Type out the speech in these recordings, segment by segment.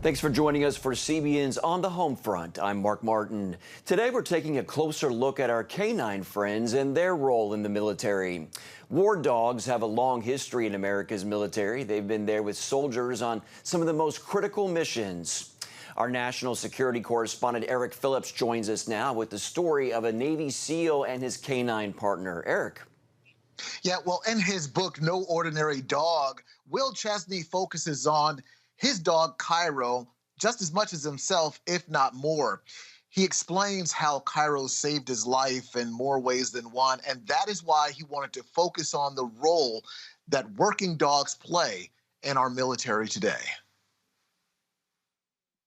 Thanks for joining us for CBN's On the Home Front. I'm Mark Martin. Today we're taking a closer look at our canine friends and their role in the military. War dogs have a long history in America's military. They've been there with soldiers on some of the most critical missions. Our national security correspondent Eric Phillips joins us now with the story of a Navy SEAL and his canine partner. Eric. Yeah, well, in his book, No Ordinary Dog, Will Chesney focuses on his dog, Cairo, just as much as himself, if not more. He explains how Cairo saved his life in more ways than one, and that is why he wanted to focus on the role that working dogs play in our military today.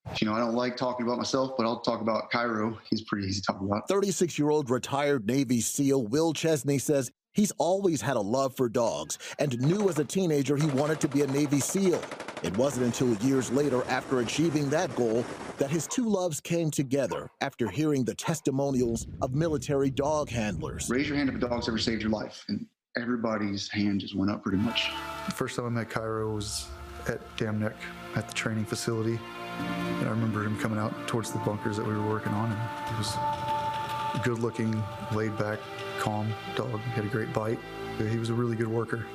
I don't like talking about myself, but I'll talk about Cairo. He's pretty easy to talk about. 36-year-old retired Navy SEAL Will Chesney says he's always had a love for dogs and knew as a teenager he wanted to be a Navy SEAL. It wasn't until years later, after achieving that goal, that his two loves came together after hearing the testimonials of military dog handlers. Raise your hand if a dog's ever saved your life, and everybody's hand just went up pretty much. The first time I met Cairo was at Dam Neck at the training facility. And I remember him coming out towards the bunkers that we were working on, and he was a good-looking, laid-back, calm dog. He had a great bite. He was a really good worker.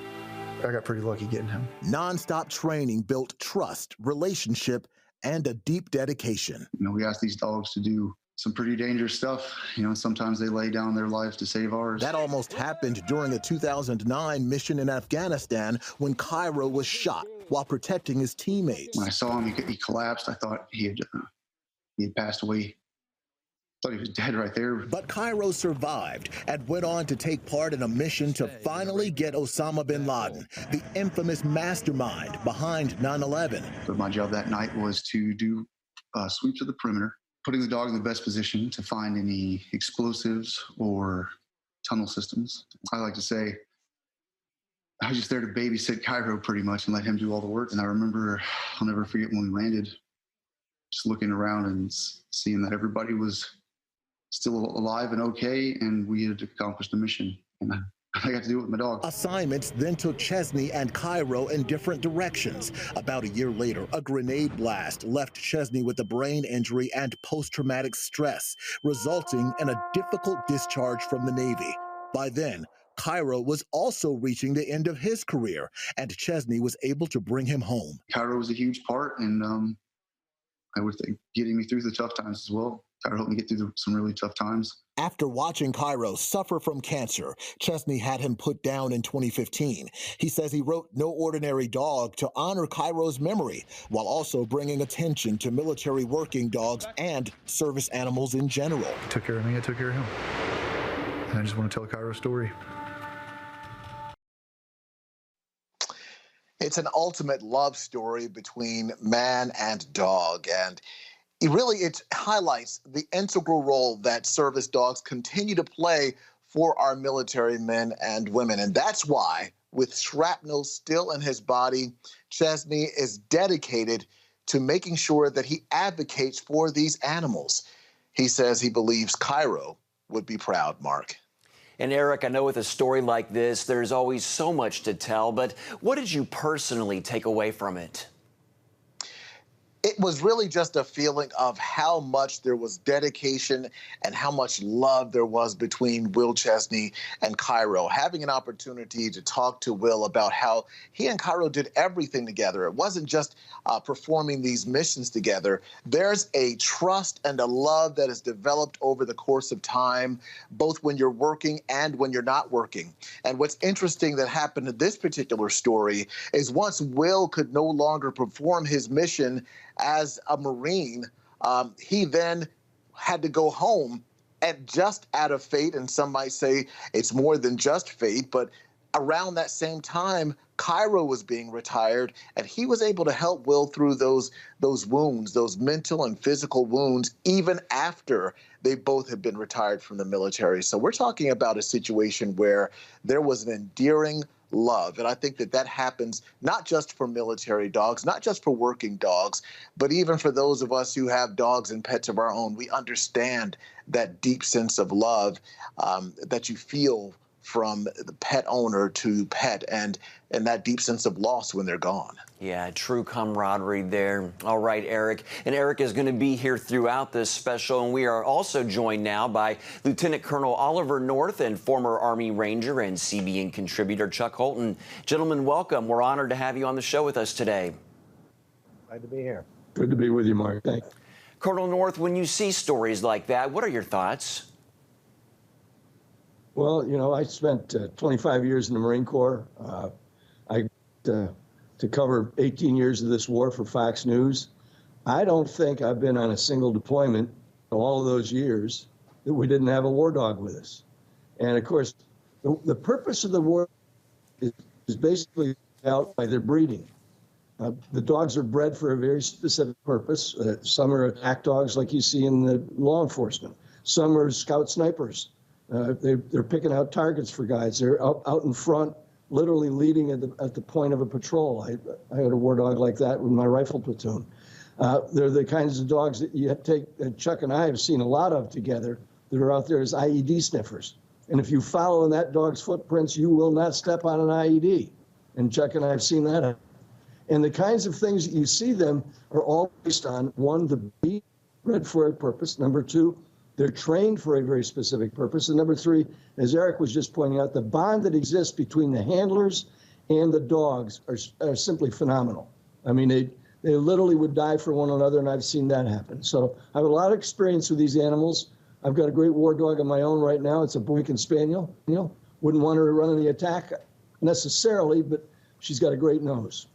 I got pretty lucky getting him. Non-stop training built trust, relationship, and a deep dedication. We asked these dogs to do some pretty dangerous stuff. Sometimes they lay down their lives to save ours. That almost happened during a 2009 mission in Afghanistan when Cairo was shot while protecting his teammates. When I saw him, he collapsed. I thought he had passed away. I thought he was dead right there. But Cairo survived and went on to take part in a mission to finally get Osama bin Laden, the infamous mastermind behind 9/11. But my job that night was to do sweeps of the perimeter, putting the dog in the best position to find any explosives or tunnel systems. I like to say I was just there to babysit Cairo pretty much and let him do all the work. And I remember, I'll never forget when we landed, just looking around and seeing that everybody was still alive and okay, and we had accomplished the mission. And I got to do it with my dog. Assignments then took Chesney and Cairo in different directions. About a year later, a grenade blast left Chesney with a brain injury and post-traumatic stress, resulting in a difficult discharge from the Navy. By then, Cairo was also reaching the end of his career, and Chesney was able to bring him home. Cairo was a huge part, and I would think getting me through the tough times as well. Cairo helped me get through some really tough times. After watching Cairo suffer from cancer, Chesney had him put down in 2015. He says he wrote No Ordinary Dog to honor Cairo's memory, while also bringing attention to military working dogs and service animals in general. He took care of me, I took care of him. And I just want to tell Cairo's story. It's an ultimate love story between man and dog, and it highlights the integral role that service dogs continue to play for our military men and women. And that's why, with shrapnel still in his body, Chesney is dedicated to making sure that he advocates for these animals. He says he believes Cairo would be proud, Mark. And Eric, I know with a story like this, there's always so much to tell, but what did you personally take away from it? It was really just a feeling of how much there was dedication and how much love there was between Will Chesney and Cairo. Having an opportunity to talk to Will about how he and Cairo did everything together. It wasn't just performing these missions together. There's a trust and a love that is developed over the course of time, both when you're working and when you're not working. And what's interesting that happened in this particular story is once Will could no longer perform his mission as a Marine, he then had to go home, and just out of fate, and some might say it's more than just fate, but around that same time, Cairo was being retired, and he was able to help Will through those wounds, those mental and physical wounds, even after they both had been retired from the military. So we're talking about a situation where there was an endearing love. And I think that happens not just for military dogs, not just for working dogs, but even for those of us who have dogs and pets of our own. We understand that deep sense of love that you feel from the pet owner to pet, and that deep sense of loss when they're gone. Yeah, true camaraderie there. All right, Eric. And Eric is going to be here throughout this special. And we are also joined now by Lieutenant Colonel Oliver North and former Army Ranger and CBN contributor Chuck Holton. Gentlemen, welcome. We're honored to have you on the show with us today. Glad to be here. Good to be with you, Mark. Thanks. Colonel North, when you see stories like that, what are your thoughts? Well, you know, I spent 25 years in the Marine Corps. To cover 18 years of this war for Fox News. I don't think I've been on a single deployment in all of those years that we didn't have a war dog with us. And of course, the purpose of the war is basically out by their breeding. The dogs are bred for a very specific purpose. Some are attack dogs like you see in the law enforcement. Some are scout snipers. They're picking out targets for guys. They're out in front, literally leading at the point of a patrol. I had a war dog like that with my rifle platoon. They're the kinds of dogs that you take, Chuck and I have seen a lot of together, that are out there as IED sniffers. And if you follow in that dog's footprints, you will not step on an IED. And Chuck and I have seen that. And the kinds of things that you see them are all based on, one, the breed bred for a purpose. Number two, they're trained for a very specific purpose. And number three, as Eric was just pointing out, the bond that exists between the handlers and the dogs are simply phenomenal. I mean, they literally would die for one another, and I've seen that happen. So I have a lot of experience with these animals. I've got a great war dog of my own right now. It's a Boykin Spaniel. You know, wouldn't want her to run any attack necessarily, but she's got a great nose.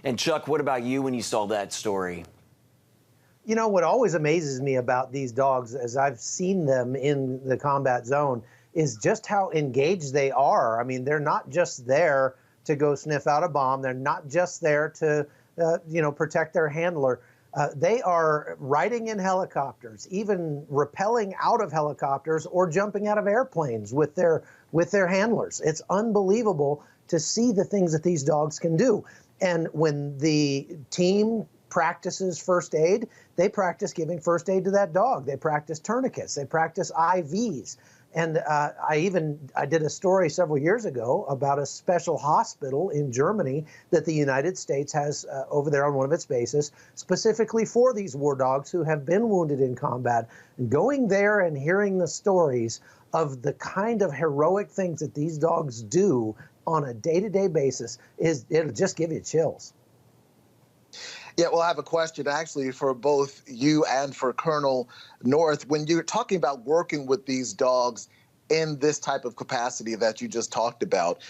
And Chuck, what about you when you saw that story? You know, what always amazes me about these dogs, as I've seen them in the combat zone, is just how engaged they are. I mean, they're not just there to go sniff out a bomb. They're not just there to, protect their handler. They are riding in helicopters, even rappelling out of helicopters or jumping out of airplanes with their handlers. It's unbelievable to see the things that these dogs can do. And when the team practices first aid, they practice giving first aid to that dog. They practice tourniquets. They practice IVs. And I did a story several years ago about a special hospital in Germany that the United States has over there on one of its bases, specifically for these war dogs who have been wounded in combat. And going there and hearing the stories of the kind of heroic things that these dogs do on a day-to-day basis, it'll just give you chills. Yeah, well, I have a question actually for both you and for Colonel North. When you're talking about working with these dogs in this type of capacity that you just talked about,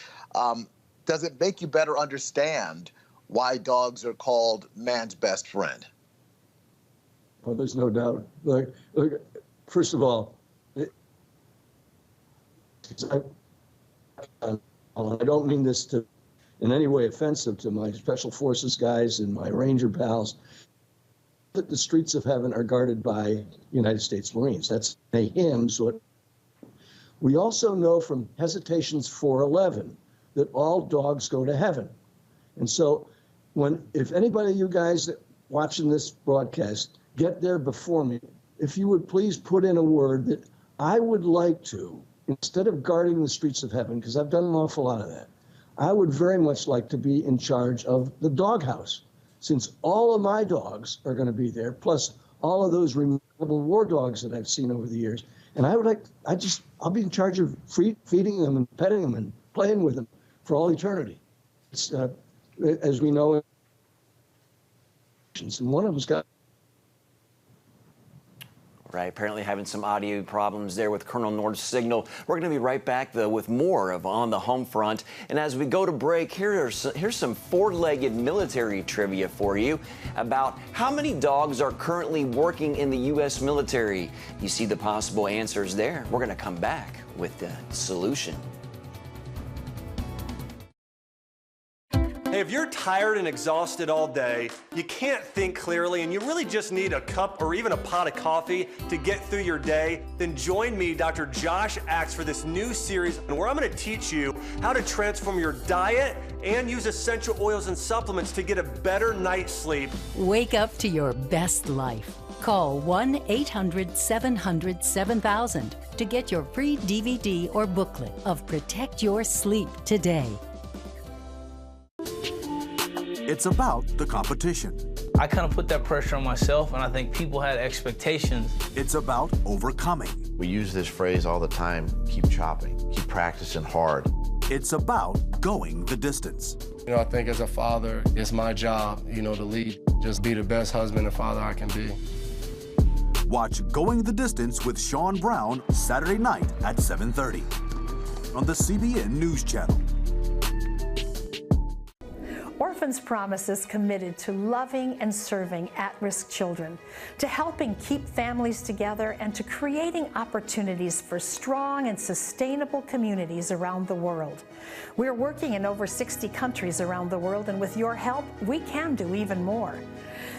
does it make you better understand why dogs are called man's best friend? Well, there's no doubt. Look, first of all, I don't mean this to in any way offensive to my Special Forces guys and my Ranger pals, that the streets of heaven are guarded by United States Marines. That's a hymns. We also know from Hesitations 4:11 that all dogs go to heaven. And so if anybody of you guys watching this broadcast get there before me, if you would please put in a word that I would like to, instead of guarding the streets of heaven, because I've done an awful lot of that, I would very much like to be in charge of the doghouse, since all of my dogs are going to be there, plus all of those remarkable war dogs that I've seen over the years. And I'll be in charge of feeding them and petting them and playing with them for all eternity. It's, as we know, and one of them's got. Right, apparently having some audio problems there with Colonel North's signal. We're going to be right back, though, with more of On the Home Front. And as we go to break, here's some four-legged military trivia for you about how many dogs are currently working in the U.S. military. You see the possible answers there. We're going to come back with the solution. Hey, if you're tired and exhausted all day, you can't think clearly, and you really just need a cup or even a pot of coffee to get through your day, then join me, Dr. Josh Axe, for this new series where I'm going to teach you how to transform your diet and use essential oils and supplements to get a better night's sleep. Wake up to your best life. Call 1-800-700-7000 to get your free DVD or booklet of Protect Your Sleep today. It's about the competition. I kind of put that pressure on myself, and I think people had expectations. It's about overcoming. We use this phrase all the time, keep chopping, keep practicing hard. It's about going the distance. I think as a father, it's my job, to lead. Just be the best husband and father I can be. Watch Going the Distance with Sean Brown Saturday night at 7:30 on the CBN News Channel. Orphans Promise is committed to loving and serving at-risk children, to helping keep families together, and to creating opportunities for strong and sustainable communities around the world. We're working in over 60 countries around the world, and with your help, we can do even more.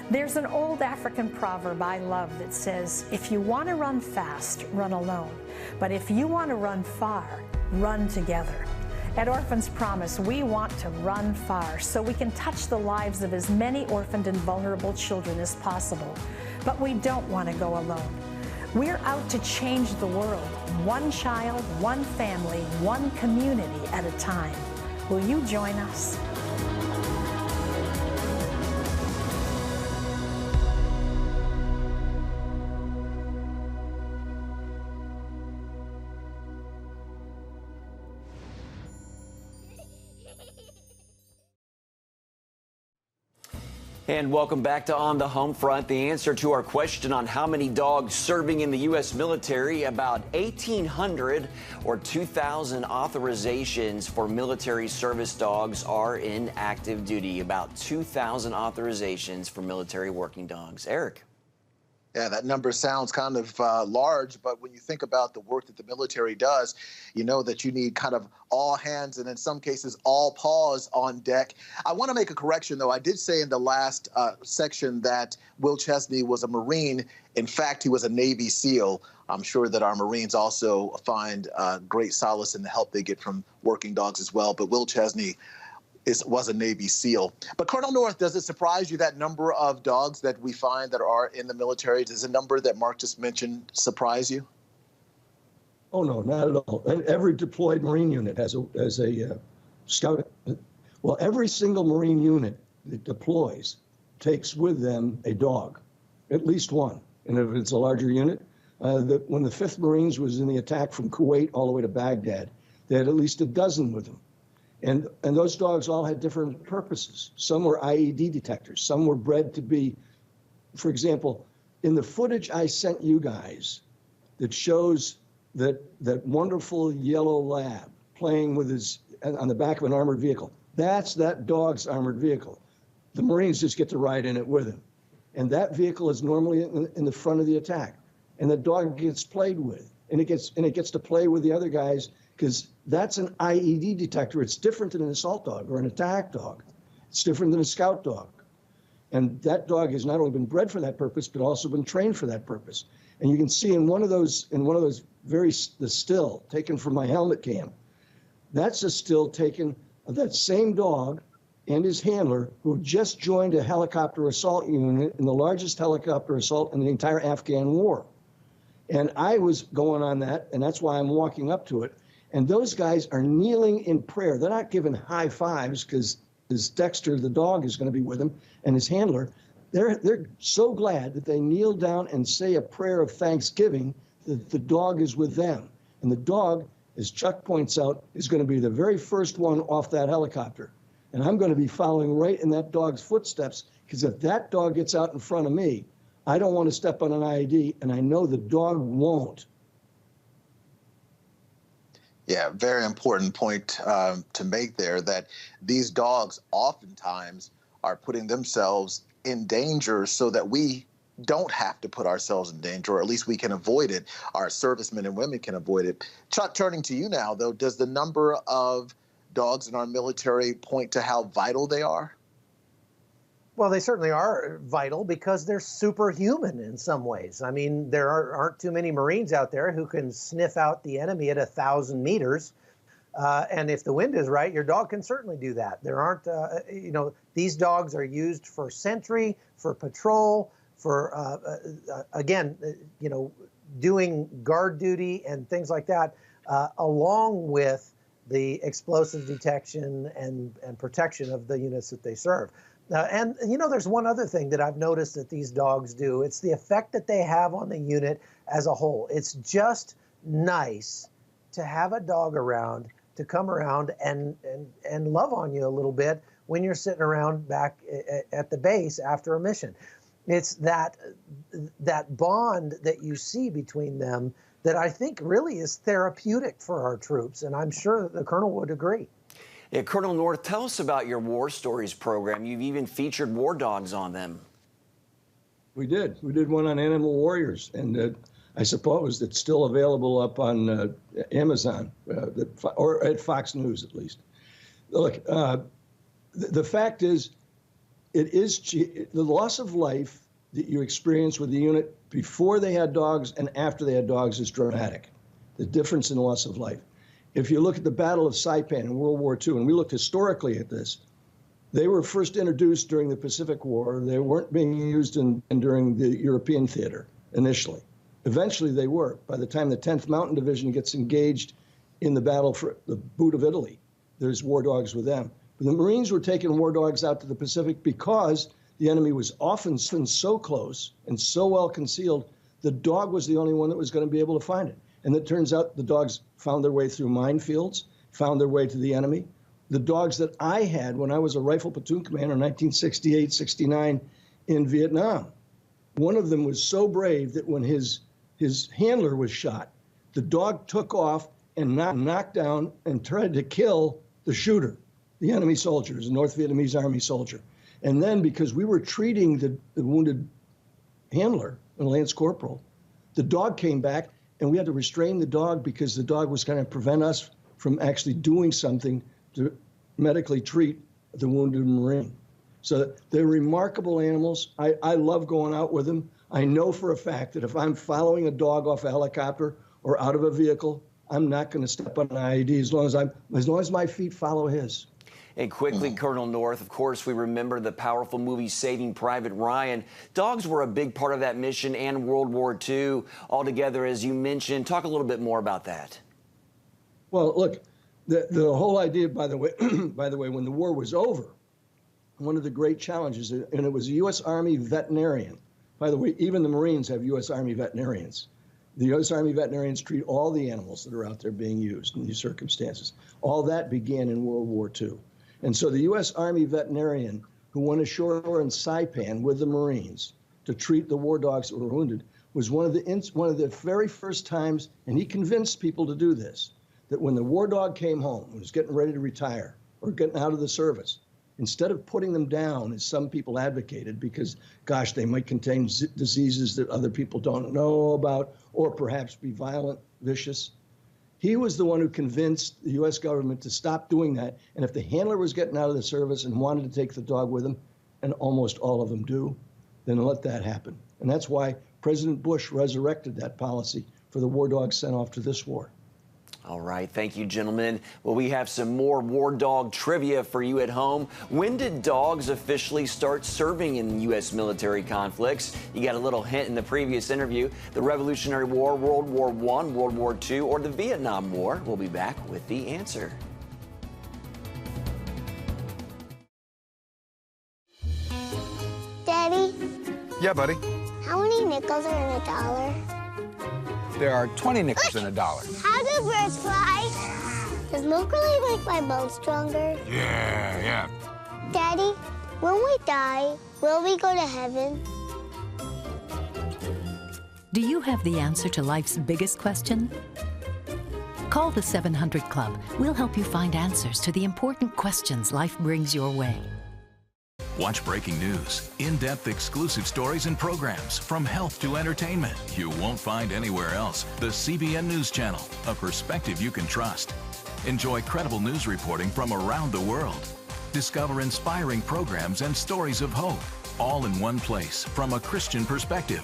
There's an old African proverb I love that says, if you want to run fast, run alone. But if you want to run far, run together. At Orphans Promise, we want to run far so we can touch the lives of as many orphaned and vulnerable children as possible. But we don't want to go alone. We're out to change the world, one child, one family, one community at a time. Will you join us? And welcome back to On the Home Front. The answer to our question on how many dogs serving in the U.S. military, about 1,800 or 2,000 authorizations for military service dogs are in active duty. About 2,000 authorizations for military working dogs. Eric. Yeah, that number sounds kind of large, but when you think about the work that the military does, you know that you need kind of all hands and in some cases all paws on deck. I want to make a correction, though. I did say in the last section that Will Chesney was a Marine. In fact, he was a Navy SEAL. I'm sure that our Marines also find great solace in the help they get from working dogs as well. But Will Chesney was a Navy SEAL. But Colonel North, does it surprise you that number of dogs that we find that are in the military? Does the number that Mark just mentioned surprise you? Oh, no, not at all. And every deployed Marine unit has a scout. Well, every single Marine unit that deploys takes with them a dog, at least one. And if it's a larger unit, when the 5th Marines was in the attack from Kuwait all the way to Baghdad, they had at least a dozen with them. And those dogs all had different purposes. Some were IED detectors. Some were bred to be, for example, in the footage I sent you guys that shows that wonderful yellow lab playing with on the back of an armored vehicle. That's that dog's armored vehicle. The Marines just get to ride in it with him. And that vehicle is normally in the front of the attack. And the dog gets played with. And it gets to play with the other guys, because that's an IED detector. It's different than an assault dog or an attack dog. It's different than a scout dog. And that dog has not only been bred for that purpose, but also been trained for that purpose. And you can see in one of those the still taken from my helmet cam, that's a still taken of that same dog and his handler who just joined a helicopter assault unit in the largest helicopter assault in the entire Afghan war. And I was going on that, and that's why I'm walking up to it. And those guys are kneeling in prayer. They're not giving high fives because Dexter, the dog, is going to be with them, and his handler. They're so glad that they kneel down and say a prayer of thanksgiving that the dog is with them. And the dog, as Chuck points out, is going to be the very first one off that helicopter. And I'm going to be following right in that dog's footsteps, because if that dog gets out in front of me, I don't want to step on an IED, and I know the dog won't. Yeah, very important point to make there, that these dogs oftentimes are putting themselves in danger so that we don't have to put ourselves in danger, or at least we can avoid it. Our servicemen and women can avoid it. Chuck, turning to you now, though, does the number of dogs in our military point to how vital they are? Well, they certainly are vital because they're superhuman in some ways. I mean, there aren't too many Marines out there who can sniff out the enemy at 1,000 meters. And if the wind is right, your dog can certainly do that. There aren't, these dogs are used for sentry, for patrol, again, doing guard duty and things like that, along with the explosive detection and protection of the units that they serve. And there's one other thing that I've noticed that these dogs do. It's the effect that they have on the unit as a whole. It's just nice to have a dog around, to come around and love on you a little bit when you're sitting around back at the base after a mission. It's that bond that you see between them that I think really is therapeutic for our troops, and I'm sure that the Colonel would agree. Yeah, Colonel North, tell us about your War Stories program. You've even featured war dogs on them. We did. We did one on animal warriors, and I suppose it's still available up on Amazon, or at Fox News at least. Look, the fact is, the loss of life that you experience with the unit before they had dogs and after they had dogs is dramatic. The difference in loss of life. If you look at the Battle of Saipan in World War II, and we looked historically at this, they were first introduced during the Pacific War. They weren't being used during the European theater initially. Eventually they were. By the time the 10th Mountain Division gets engaged in the battle for the boot of Italy, there's war dogs with them. But the Marines were taking war dogs out to the Pacific because the enemy was often so close and so well concealed, the dog was the only one that was going to be able to find it. And it turns out the dogs found their way through minefields, found their way to the enemy. The dogs that I had when I was a rifle platoon commander in 1968, 69 in Vietnam, one of them was so brave that when his handler was shot, the dog took off and knocked down and tried to kill the shooter, the enemy soldiers, the North Vietnamese Army soldier. And then because we were treating the wounded handler, a Lance Corporal, the dog came back and we had to restrain the dog because the dog was going to prevent us from actually doing something to medically treat the wounded Marine. So they're remarkable animals. I love going out with them. I know for a fact that if I'm following a dog off a helicopter or out of a vehicle, I'm not going to step on an IED as long as my feet follow his. And quickly, Colonel North, of course, we remember the powerful movie Saving Private Ryan. Dogs were a big part of that mission and World War II altogether, as you mentioned. Talk a little bit more about that. Well, look, the whole idea, by the way, when the war was over, one of the great challenges, and it was a U.S. Army veterinarian. By the way, even the Marines have U.S. Army veterinarians. The U.S. Army veterinarians treat all the animals that are out there being used in these circumstances. All that began in World War II. And so the U.S. Army veterinarian who went ashore in Saipan with the Marines to treat the war dogs that were wounded was one of the very first times, and he convinced people to do this, that when the war dog came home, was getting ready to retire or getting out of the service, instead of putting them down, as some people advocated, because, gosh, they might contain diseases that other people don't know about, or perhaps be violent, vicious, he was the one who convinced the U.S. government to stop doing that. And if the handler was getting out of the service and wanted to take the dog with him, and almost all of them do, then let that happen. And that's why President Bush resurrected that policy for the war dogs sent off to this war. All right. Thank you, gentlemen. Well, we have some more war dog trivia for you at home. When did dogs officially start serving in U.S. military conflicts? You got a little hint in the previous interview. The Revolutionary War, World War I, World War II, or the Vietnam War? We'll be back with the answer. Daddy? Yeah, buddy? How many nickels are in a dollar? There are 20 nickels in a dollar. How do birds fly? Does milk really make my bones stronger? Yeah. Daddy, when we die, will we go to heaven? Do you have the answer to life's biggest question? Call the 700 Club. We'll help you find answers to the important questions life brings your way. Watch breaking news, in-depth exclusive stories and programs from health to entertainment you won't find anywhere else. The CBN News Channel, a perspective you can trust. Enjoy credible news reporting from around the world. Discover inspiring programs and stories of hope, all in one place from a Christian perspective.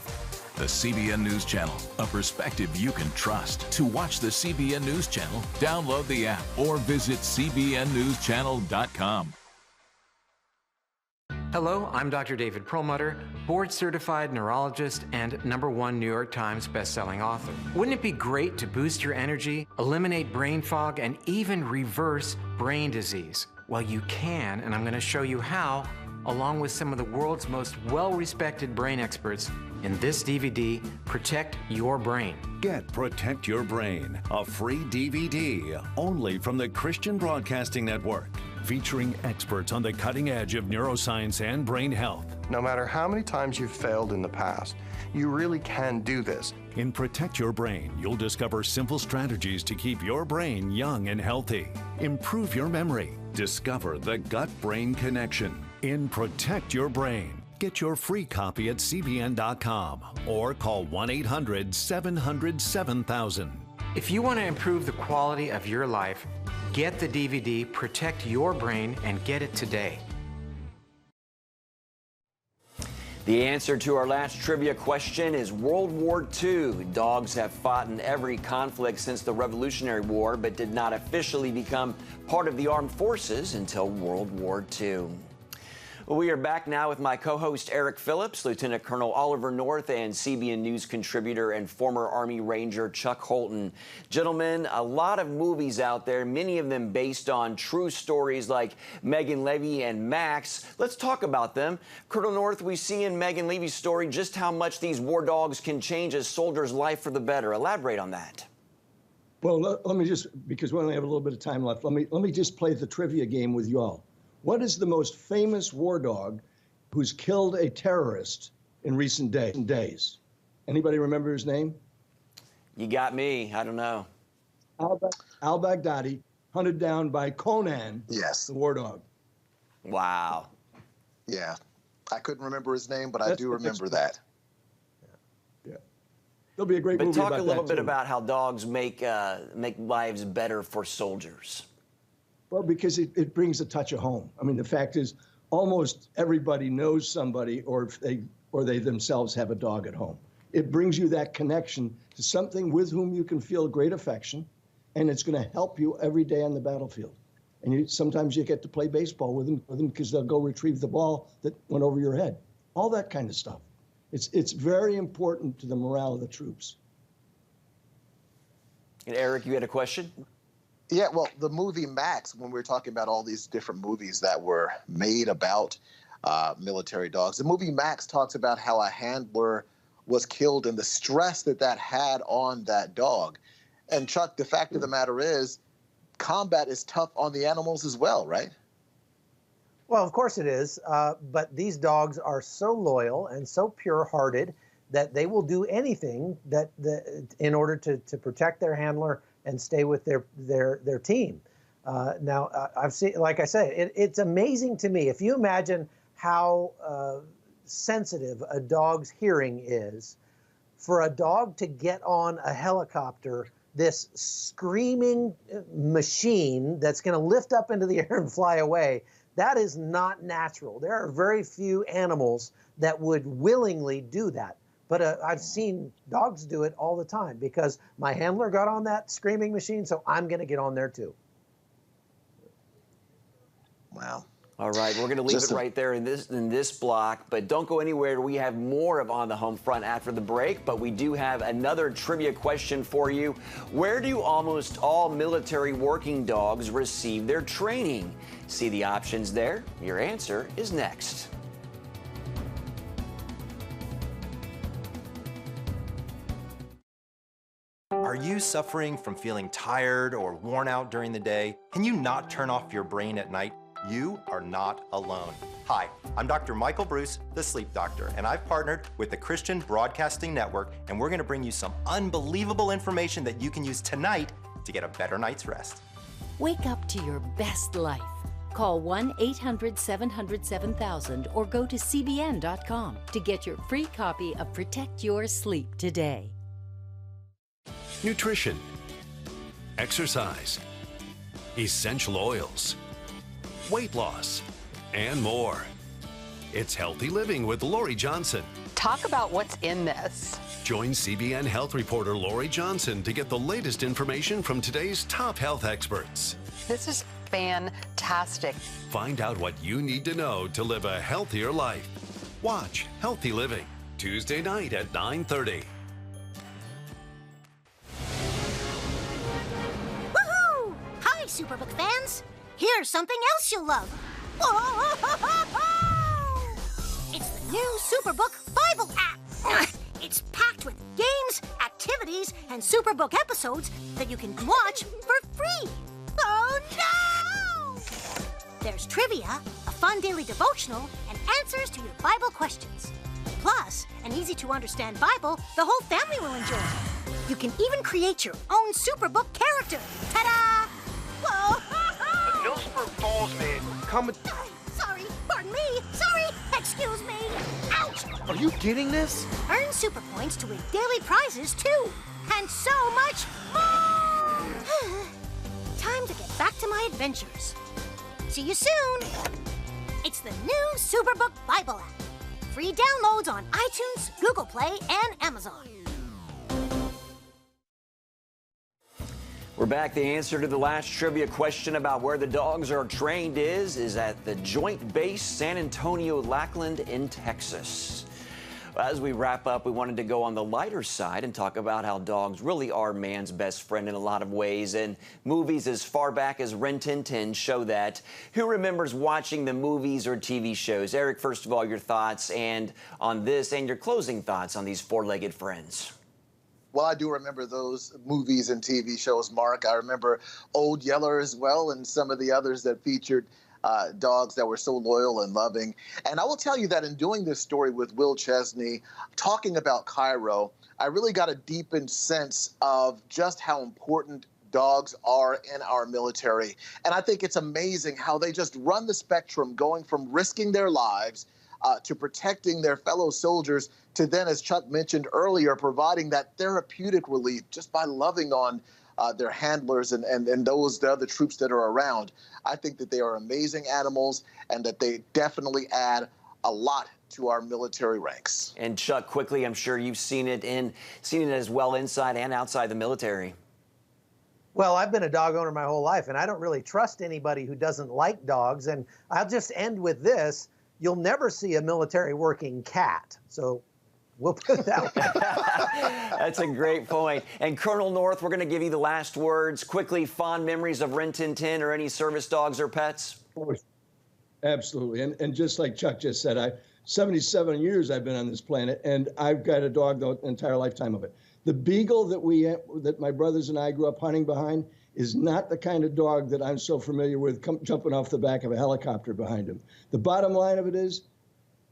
The CBN News Channel, a perspective you can trust. To watch the CBN News Channel, download the app or visit cbnnewschannel.com. Hello, I'm Dr. David Perlmutter, board-certified neurologist and #1 New York Times best-selling author. Wouldn't it be great to boost your energy, eliminate brain fog, and even reverse brain disease? Well, you can, and I'm going to show you how, along with some of the world's most well-respected brain experts in this DVD, Protect Your Brain. Get Protect Your Brain, a free DVD only from the Christian Broadcasting Network, featuring experts on the cutting edge of neuroscience and brain health. No matter how many times you've failed in the past, you really can do this. In Protect Your Brain, you'll discover simple strategies to keep your brain young and healthy. Improve your memory. Discover the gut-brain connection. In Protect Your Brain, get your free copy at CBN.com or call 1-800-700-7000. If you want to improve the quality of your life, get the DVD Protect Your Brain and get it today. The answer to our last trivia question is World War II. Dogs have fought in every conflict since the Revolutionary War, but did not officially become part of the armed forces until World War II. We are back now with my co-host Eric Phillips, Lieutenant Colonel Oliver North, and CBN News contributor and former Army Ranger Chuck Holton. Gentlemen, a lot of movies out there, many of them based on true stories like Megan Levy and Max. Let's talk about them. Colonel North, we see in Megan Levy's story just how much these war dogs can change a soldier's life for the better. Elaborate on that. Well, let me just, because we only have a little bit of time left, let me just play the trivia game with you all. What is the most famous war dog who's killed a terrorist in recent days? Anybody remember his name? You got me. I don't know. Al-Baghdadi, hunted down by Conan, yes, the war dog. Wow. Yeah. I couldn't remember his name, but I do remember that. Yeah. There'll be a great movie about that, But talk a little bit too. about how dogs make lives better for soldiers. Well, because it brings a touch of home. I mean, the fact is, almost everybody knows somebody, or they themselves have a dog at home. It brings you that connection to something with whom you can feel great affection, and it's going to help you every day on the battlefield. And sometimes you get to play baseball with them because they'll go retrieve the ball that went over your head. All that kind of stuff. It's very important to the morale of the troops. And Eric, you had a question? Yeah, well, the movie Max, when we were talking about all these different movies that were made about military dogs, the movie Max talks about how a handler was killed and the stress that had on that dog. And Chuck, the fact of the matter is, combat is tough on the animals as well, right? Well, of course it is, but these dogs are so loyal and so pure-hearted that they will do anything in order to protect their handler and stay with their team. Now, I've seen, like I said, it's amazing to me. If you imagine how sensitive a dog's hearing is, for a dog to get on a helicopter, this screaming machine that's going to lift up into the air and fly away, that is not natural. There are very few animals that would willingly do that. But I've seen dogs do it all the time because my handler got on that screaming machine, so I'm going to get on there too. Wow. All right, we're going to leave it right there in this block, but don't go anywhere. We have more of On the Home Front after the break, but we do have another trivia question for you. Where do almost all military working dogs receive their training? See the options there? Your answer is next. Are you suffering from feeling tired or worn out during the day? Can you not turn off your brain at night? You are not alone. Hi, I'm Dr. Michael Bruce, the sleep doctor, and I've partnered with the Christian Broadcasting Network, and we're gonna bring you some unbelievable information that you can use tonight to get a better night's rest. Wake up to your best life. Call 1-800-700-7000 or go to CBN.com to get your free copy of Protect Your Sleep today. Nutrition, exercise, essential oils, weight loss, and more. It's Healthy Living with Lori Johnson. Talk about what's in this. Join CBN health reporter Lori Johnson to get the latest information from today's top health experts. This is fantastic. fantastic. Find out what you need to know to live a healthier life. Watch Healthy Living, Tuesday night at 9:30. Woohoo! Hi, Superbook fans. Here's something else you'll love. Whoa! It's the new Superbook Bible app. It's packed with games, activities, and Superbook episodes that you can watch for free. Oh, no! There's trivia, a fun daily devotional, and answers to your Bible questions. Plus, an easy-to-understand Bible the whole family will enjoy. You can even create your own Superbook character. Ta-da! Whoa! Millsburg Falls man, come with... Sorry, pardon me. Sorry, excuse me. Ouch! Are you getting this? Earn super points to win daily prizes, too. And so much more! Time to get back to my adventures. See you soon. It's the new Superbook Bible app. Free downloads on iTunes, Google Play, and Amazon. We're back. The answer to the last trivia question about where the dogs are trained is at the Joint Base San Antonio Lackland in Texas. As we wrap up, we wanted to go on the lighter side and talk about how dogs really are man's best friend in a lot of ways. And movies as far back as Ren Tin Tin show that. Who remembers watching the movies or TV shows? Eric, first of all, your thoughts and on this and your closing thoughts on these four-legged friends. Well, I do remember those movies and TV shows, Mark. I remember Old Yeller as well and some of the others that featured dogs that were so loyal and loving. And I will tell you that in doing this story with Will Chesney, talking about Cairo, I really got a deepened sense of just how important dogs are in our military. And I think it's amazing how they just run the spectrum, going from risking their lives to protecting their fellow soldiers, to then, as Chuck mentioned earlier, providing that therapeutic relief just by loving on their handlers and the other troops that are around. I think that they are amazing animals and that they definitely add a lot to our military ranks. And Chuck, quickly, I'm sure you've seen it as well inside and outside the military. Well, I've been a dog owner my whole life, and I don't really trust anybody who doesn't like dogs. And I'll just end with this. You'll never see a military working cat. So we'll put it that way. That's a great point. And Colonel North, we're going to give you the last words. Quickly, fond memories of Ren Tin Tin or any service dogs or pets? Of course. Absolutely. And just like Chuck just said, 77 years I've been on this planet, and I've got a dog the entire lifetime of it. The beagle that my brothers and I grew up hunting behind is not the kind of dog that I'm so familiar with jumping off the back of a helicopter behind him. The bottom line of it is,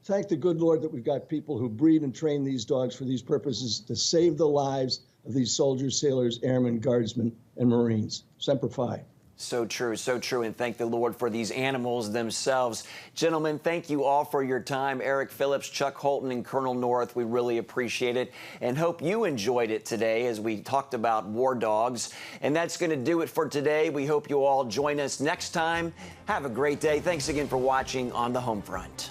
thank the good Lord that we've got people who breed and train these dogs for these purposes to save the lives of these soldiers, sailors, airmen, guardsmen, and Marines. Semper Fi. So true, and thank the Lord for these animals themselves. Gentlemen, thank you all for your time. Eric Phillips, Chuck Holton, and Colonel North, we really appreciate it and hope you enjoyed it today as we talked about war dogs. And that's going to do it for today. We hope you all join us next time. Have a great day. Thanks again for watching On the Home Front.